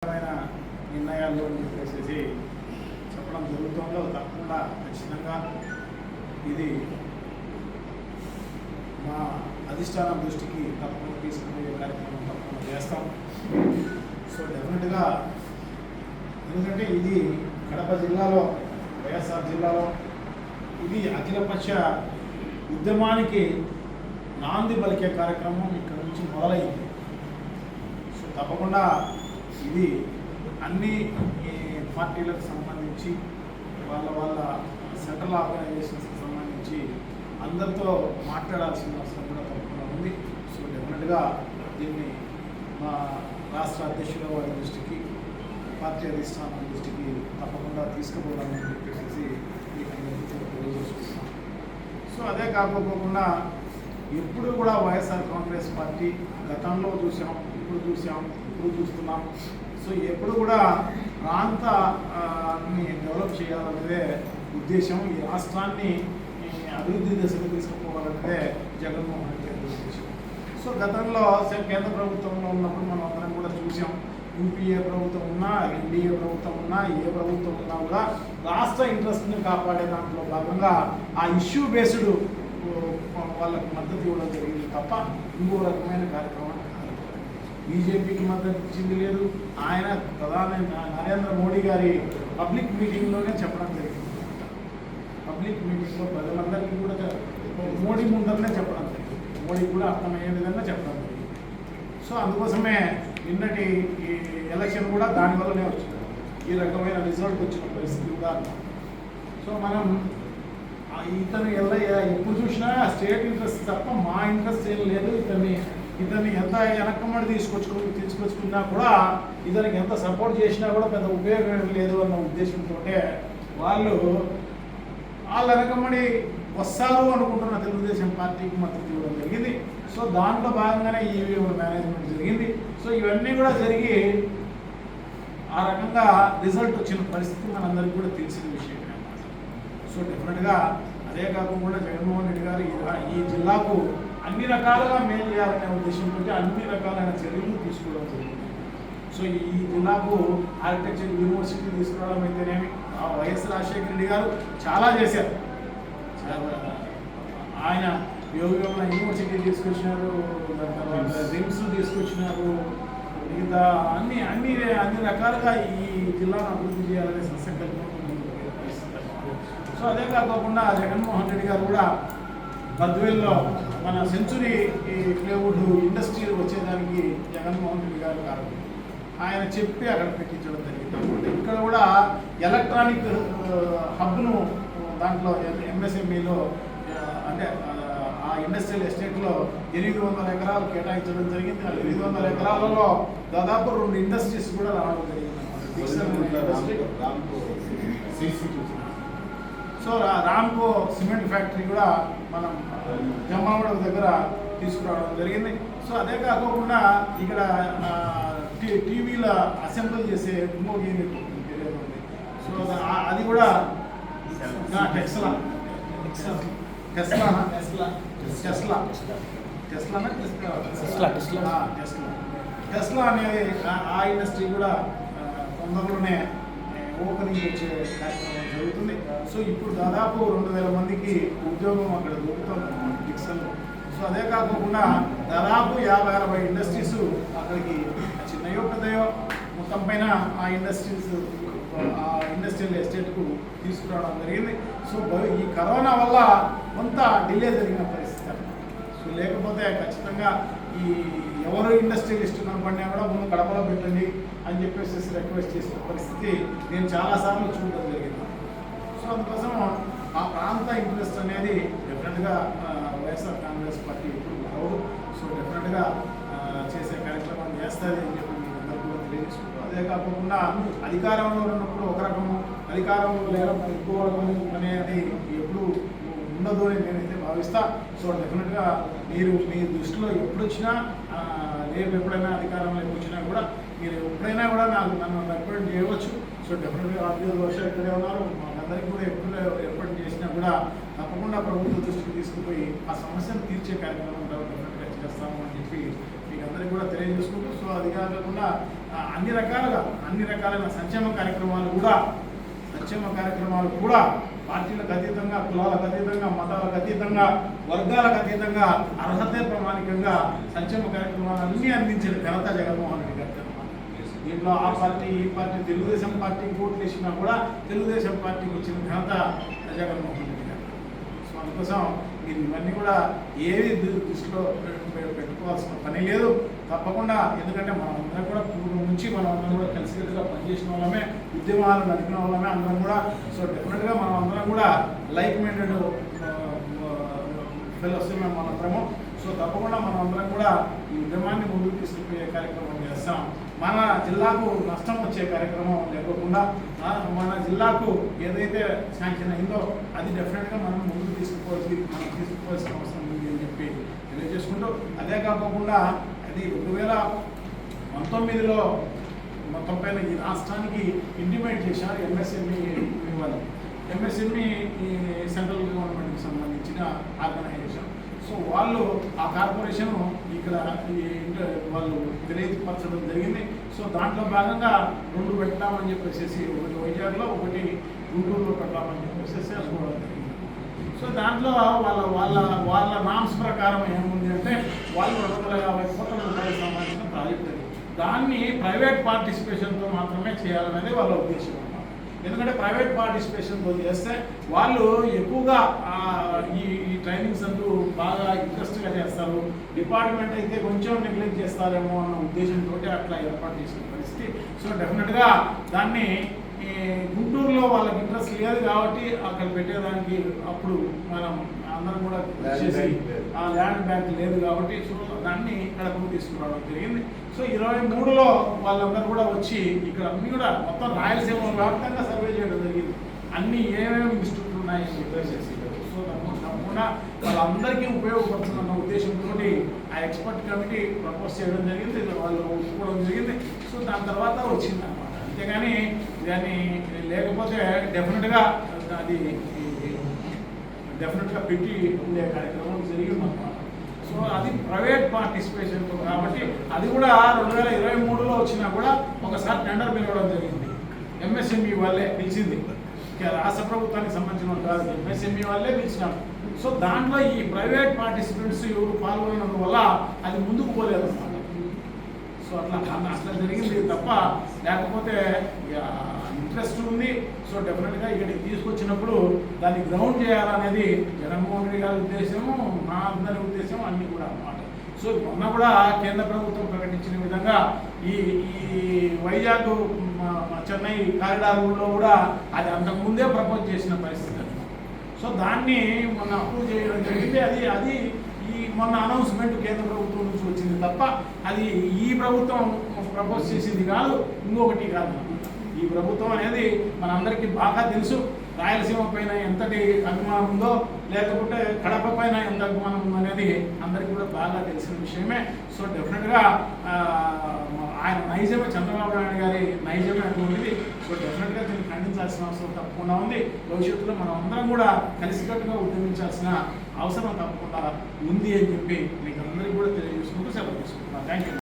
నిర్ణయాలు అని చెప్పేసి చెప్పడం జరుగుతుందో తప్పకుండా ఖచ్చితంగా ఇది మా అధిష్టానం దృష్టికి తప్పకుండా తీసుకునే కార్యక్రమం తప్పకుండా చేస్తాం. సో డెఫినెట్గా ఎందుకంటే ఇది కడప జిల్లాలో వైఎస్ఆర్ జిల్లాలో ఇది అఖిలపక్ష ఉద్యమానికి నాంది పలికే కార్యక్రమం ఇక్కడ నుంచి మొదలైంది. సో తప్పకుండా ఇది అన్ని పార్టీలకు సంబంధించి వాళ్ళ సెంట్రల్ ఆర్గనైజేషన్స్కి సంబంధించి అందరితో మాట్లాడాల్సిన అవసరం కూడా తప్పకుండా ఉంది. సో డెఫినెట్గా దీన్ని మా రాష్ట్ర అధ్యక్షుల వారి దృష్టికి పార్టీ అధిష్టానం దృష్టికి తప్పకుండా తీసుకుపోవాలని చెప్పేసి మీకు తెలియజేస్తున్నాం. సో అదే కాకపోకుండా ఎప్పుడు కూడా వైఎస్ఆర్ కాంగ్రెస్ పార్టీ గతంలో చూసాం, ఇప్పుడు చూస్తున్నాం. సో ఎప్పుడు కూడా ప్రాంతాన్ని డెవలప్ చేయాలనేదే ఉద్దేశం, ఈ రాష్ట్రాన్ని అభివృద్ధి దశకు తీసుకుపోవాలనేదే జగన్మోహన్ రెడ్డి గారి ఉద్దేశం. సో గతంలో కేంద్ర ప్రభుత్వంలో ఉన్నప్పుడు మనం అందరం కూడా చూసాం. యూపీఏ ప్రభుత్వం ఉన్నా, ఎన్డీఏ ప్రభుత్వం ఉన్నా, ఏ ప్రభుత్వం ఉన్నా కూడా రాష్ట్ర ఇంట్రెస్ట్ని కాపాడే దాంట్లో భాగంగా ఆ ఇష్యూ బేస్డ్ వాళ్ళకు మద్దతు ఇవ్వడం జరిగింది తప్ప ఇంకో రకమైన కార్యక్రమం బీజేపీకి మద్దతు ఇచ్చింది లేదు. ఆయన ప్రధాని నరేంద్ర మోడీ గారి పబ్లిక్ మీటింగ్లోనే చెప్పడం జరిగింది. పబ్లిక్ మీటింగ్లో ప్రజలందరికీ కూడా మోడీ ముందరనే చెప్పడం జరిగింది. మోడీ కూడా అర్థమయ్యే విధంగా చెప్పడం జరిగింది. సో అందుకోసమే నిన్నటి ఈ ఎలక్షన్ కూడా దానివల్లనే వచ్చింది, ఈ రకమైన రిజల్ట్ వచ్చిన పరిస్థితి కూడా. సో మనం ఇతను ఎప్పుడు చూసినా స్టేట్ ఇంట్రెస్ట్ తప్ప మా ఇంట్రెస్ట్ ఏం లేదు. ఇతన్ని ఎంత వెనకమ్మడి తీసుకొచ్చుకున్నా కూడా ఇతనికి ఎంత సపోర్ట్ చేసినా కూడా పెద్ద ఉపయోగం లేదు అన్న ఉద్దేశంతో వాళ్ళు వెనకమ్మడి వస్తారు అనుకుంటున్న తెలుగుదేశం పార్టీకి మద్దతు ఇవ్వడం జరిగింది. సో దాంట్లో భాగంగానే ఈవీఎం మేనేజ్మెంట్ జరిగింది. సో ఇవన్నీ కూడా జరిగి ఆ రకంగా రిజల్ట్ వచ్చిన పరిస్థితి మనందరికీ కూడా తెలిసిన విషయమే అన్నమాట. సో డెఫినెట్గా అదే కాకుండా జగన్మోహన్ రెడ్డి గారు ఈ జిల్లాకు అన్ని రకాలుగా మేలు చేయాలనే ఉద్దేశంతో అన్ని రకాలైన చర్యలు తీసుకోవడం జరిగింది. సో ఈ జిల్లాకు ఆర్కిటెక్చర్ యూనివర్సిటీ తీసుకురావడం అయితేనేమి, వైఎస్ రాజశేఖర రెడ్డి గారు చాలా చేశారు. ఆయన యోగంలో యూనివర్సిటీ తీసుకొచ్చినారు, రిమ్స్ తీసుకొచ్చినారు, మిగతా అన్ని రకాలుగా ఈ జిల్లాను అభివృద్ధి చేయాలనే సంకల్పం. సో అదే కాకుండా జగన్మోహన్ రెడ్డి గారు కూడా బద్వేల్లో మన సెంచురీ ప్లేవుడ్ ఇండస్ట్రీ వచ్చేదానికి జగన్మోహన్ రెడ్డి గారు కారణం. ఆయన చెప్పి అక్కడ పెట్టించడం జరిగింది. ఇక్కడ కూడా ఎలక్ట్రానిక్ హబ్ను దాంట్లో ఎంఎస్ఎంఈలో అంటే ఆ ఇండస్ట్రియల్ ఎస్టేట్లో 800 ఎకరాలు కేటాయించడం జరిగింది. ఆ 800 ఎకరాలలో దాదాపు 2 ఇండస్ట్రీస్ కూడా రావడం జరిగింది. సో రామ్కో సిమెంట్ ఫ్యాక్టరీ కూడా మనం జమ్మావడం దగ్గర తీసుకురావడం జరిగింది. సో అదే కాకుండా ఇక్కడ టీవీల అసెంబ్లీ చేసే ఇంకొక యూనిట్ ఉంది. సో అది కూడా టెస్లా అనేది ఆ ఇండస్ట్రీ కూడా తొందరలోనే ఓపెనింగ్ వచ్చే కార్యక్రమం జరుగుతుంది. సో ఇప్పుడు దాదాపు 2000 మందికి ఉద్యోగం అక్కడ దొరుకుతుంది డిక్సన్లో. సో అదే కాకుండా దాదాపు 50-60 ఇండస్ట్రీస్ అక్కడికి చిన్నయో పెద్దయో మొత్తం పైన ఆ ఇండస్ట్రియల్ ఎస్టేట్కు తీసుకురావడం జరిగింది. సో ఈ కరోనా వల్ల కొంత డిలే జరిగిన పరిస్థితి. సో లేకపోతే ఖచ్చితంగా ఈ ఎవరు ఇండస్ట్రియలిస్ట్ కనపడినా కూడా ముందు కడపలో పెట్టండి అని చెప్పేసి రిక్వెస్ట్ చేసిన పరిస్థితి నేను చాలాసార్లు చూడడం జరిగింది. సో అందుకోసం ఆ ప్రాంత ఇంట్రెస్ట్ అనేది డెఫినెట్గా వైఎస్ఆర్ కాంగ్రెస్ పార్టీ ఇప్పుడు రావు. సో డెఫినెట్గా చేసే కార్యక్రమం చేస్తుంది అని చెప్పి మీకు అందరికీ కూడా తెలియజేసుకుంటాం. అదే కాకుండా అధికారంలో ఉన్నప్పుడు ఒక రకము, అధికారంలో లేనప్పుడు ఇంకో రకము అనేది ఎప్పుడు ఉండదు అని నేనైతే భావిస్తా. సో డెఫినెట్గా మీరు మీ దృష్టిలో ఎప్పుడు వచ్చినా రేపు ఎప్పుడైనా అధికారంలోకి వచ్చినా కూడా మీరు ఎప్పుడైనా కూడా నన్ను రిప్రజెంట్ చేయవచ్చు. సో డెఫినెట్గా ఆర్థిక వర్షాలు ఇక్కడే ఉన్నారు. మాకందరికీ కూడా ఎప్పుడు ఏర్పాటు చేసినా కూడా తప్పకుండా ప్రభుత్వ దృష్టికి తీసుకుపోయి ఆ సమస్యను తీర్చే కార్యక్రమం డెఫినెట్గా చేస్తాము అని చెప్పి మీకు అందరికీ కూడా తెలియజేసుకుంటూ, సో అది కాకుండా అన్ని రకాలైన సంక్షేమ కార్యక్రమాలు కూడా పార్టీలకు అతీతంగా, కులాలకు అతీతంగా, మతాలకు అతీతంగా, వర్గాలకు అతీతంగా అర్హతే ప్రమాణికంగా సంక్షేమ కార్యక్రమాలు అన్నీ అందించిన ఘనత జగన్మోహన్ రెడ్డి గారి. దీంట్లో ఆ పార్టీ ఈ పార్టీ తెలుగుదేశం పార్టీకి ఓట్లు వేసినా కూడా తెలుగుదేశం పార్టీకి వచ్చిన ఘనత జగన్మోహన్ రెడ్డి గారు. సో అందుకోసం మీరు ఇవన్నీ కూడా ఏవి దృష్టిలో పెట్టుకోవాల్సిన పని లేదు. తప్పకుండా, ఎందుకంటే మనం అందరం కూడా పూర్వం నుంచి మనం అందరం కూడా కలిసికట్టుగా పనిచేసిన వాళ్ళమే, ఉద్యమాలు నడిపిన వాళ్ళమే అందరం కూడా. సో డెఫినెట్గా మనం అందరం కూడా లైక్ మైండెడ్ ఫెలోస్ మేము మనందరము. సో తప్పకుండా మనం అందరం కూడా ఈ ఉద్యమాన్ని ముందుకు తీసుకుపోయే కార్యక్రమం చేస్తాం. మన జిల్లాకు నష్టం వచ్చే కార్యక్రమం లేకుండా మన జిల్లాకు ఏదైతే శాంక్షన్ అయిందో అది డెఫినెట్గా మనం ముందుకు తీసుకోవాల్సిన అవసరం ఉంది అని చెప్పి తెలియజేసుకుంటూ, అదే కాకుండా అది 2019లో మొత్తం పైన ఈ రాష్ట్రానికి ఇంటిమేట్ చేశారు ఎంఎస్ఎంఈ వాళ్ళు. ఎంఎస్ఎంఈ ఈ సెంట్రల్ గవర్నమెంట్కి సంబంధించిన ఆర్గనైజేషన్. సో వాళ్ళు ఆ కార్పొరేషన్ ఇక్కడ వాళ్ళు తెలియపరచడం జరిగింది. సో దాంట్లో భాగంగా 2 పెట్టామని చెప్పేసి, ఒకటి వైజాగ్లో, ఒకటి గుంటూరులో పెట్టామని చెప్పేసి అనుకోవడం జరిగింది. సో దాంట్లో వాళ్ళ నామ్స్ ప్రకారం ఏముంది అంటే వాళ్ళు 250 కోట్ల రూపాయలకు సంబంధించిన ప్రాజెక్ట్ అది. దాన్ని ప్రైవేట్ పార్టిసిపేషన్తో మాత్రమే చేయాలనేది వాళ్ళ ఉద్దేశం అన్నమాట. ఎందుకంటే ప్రైవేట్ పార్టిసిపేషన్తో చేస్తే వాళ్ళు ఎక్కువగా ఈ ట్రైనింగ్స్ అంటూ బాగా ఇంట్రెస్ట్గా చేస్తారు, డిపార్ట్మెంట్ అయితే కొంచెం నెగ్లెక్ట్ చేస్తారేమో అన్న ఉద్దేశంతో అట్లా ఏర్పాటు చేసిన పరిస్థితి. సో డెఫినెట్గా దాన్ని గుంటూరులో వాళ్ళకి ఇంట్రెస్ట్ లేదు కాబట్టి అక్కడ పెట్టేదానికి అప్పుడు మనం అందరం కూడా చేసి ఆ ల్యాండ్ బ్యాంక్ లేదు కాబట్టి సో దాన్ని ఇక్కడకు తీసుకురావడం జరిగింది. సో 23లో వాళ్ళందరూ కూడా వచ్చి ఇక్కడ అన్ని కూడా మొత్తం రాయలసీమ వ్యాప్తంగా సర్వే చేయడం జరిగింది. అన్ని ఏమేమి ఇన్స్టిట్యూట్లు ఉన్నాయని చెప్పేసి. సో తప్పకుండా వాళ్ళందరికీ ఉపయోగపడుతుందన్న ఉద్దేశంతో ఆ ఎక్స్పర్ట్ కమిటీ ప్రపోజ్ చేయడం జరిగింది, వాళ్ళు ఒప్పుకోవడం జరిగింది. సో దాని తర్వాత వచ్చింది అన్నమాట. అంతేగాని దాన్ని లేకపోతే డెఫినెట్గా పెట్టి ఉండే కార్యక్రమం జరిగిందన్నమాట. సో అది ప్రైవేట్ పార్టిసిపేషన్తో కాబట్టి అది కూడా 2023లో వచ్చినా కూడా ఒకసారి టెండర్ పిలవడం జరిగింది. ఎంఎస్ఎంఈ వాళ్ళే పిలిచింది, రాష్ట్ర ప్రభుత్వానికి సంబంధించిన కాదు, ఎంఎస్ఎంఈ వాళ్ళే పిలిచినారు. సో దాంట్లో ఈ ప్రైవేట్ పార్టిసిపెంట్స్ ఎవరు పాల్గొనడం వల్ల అది ముందుకు పోలేదు అన్నమాట. సో అట్లా జరిగింది తప్ప లేకపోతే ఇంట్రెస్ట్ ఉంది. సో డెఫినెట్గా ఇక్కడికి తీసుకొచ్చినప్పుడు దాన్ని గ్రౌండ్ చేయాలనేది జగన్మోహన్ రెడ్డి గారి ఉద్దేశము, మా అందరి ఉద్దేశం అన్నీ కూడా అన్నమాట. సో మొన్న కూడా కేంద్ర ప్రభుత్వం ప్రకటించిన విధంగా ఈ వైజాగ్ చెన్నై కారిడార్లో కూడా అది అంతకుముందే ప్రపోజ్ చేసిన పరిస్థితి. సో దాన్ని మొన్న అప్రూవ్ చేయడం జరిగింది. అది మొన్న అనౌన్స్మెంట్ కేంద్ర ప్రభుత్వం నుంచి వచ్చింది తప్ప అది ఈ ప్రభుత్వం ప్రపోజ్ చేసింది కాదు, ఇంకొకటి కాదు. ఈ ప్రభుత్వం అనేది మనందరికీ బాగా తెలుసు. రాయలసీమ పైన ఎంతటి అభిమానం ఉందో, లేకపోతే కడప పైన ఎంత అభిమానం ఉందో అనేది అందరికీ కూడా బాగా తెలిసిన విషయమే. సో డెఫినెట్గా ఆయన నైజమే, చంద్రబాబు నాయుడు గారి నైజమే అటువంటిది. సో డెఫినెట్గా దీన్ని ఖండించాల్సిన అవసరం తప్పకుండా ఉంది. భవిష్యత్తులో మనం అందరం కూడా కలిసికట్టుగా ఉద్యమించాల్సిన అవసరం తప్పకుండా ఉంది అని చెప్పి మీకు అందరికీ కూడా తెలియజేసుకుంటూ సెలవు తీసుకుంటున్నాను. Thank you.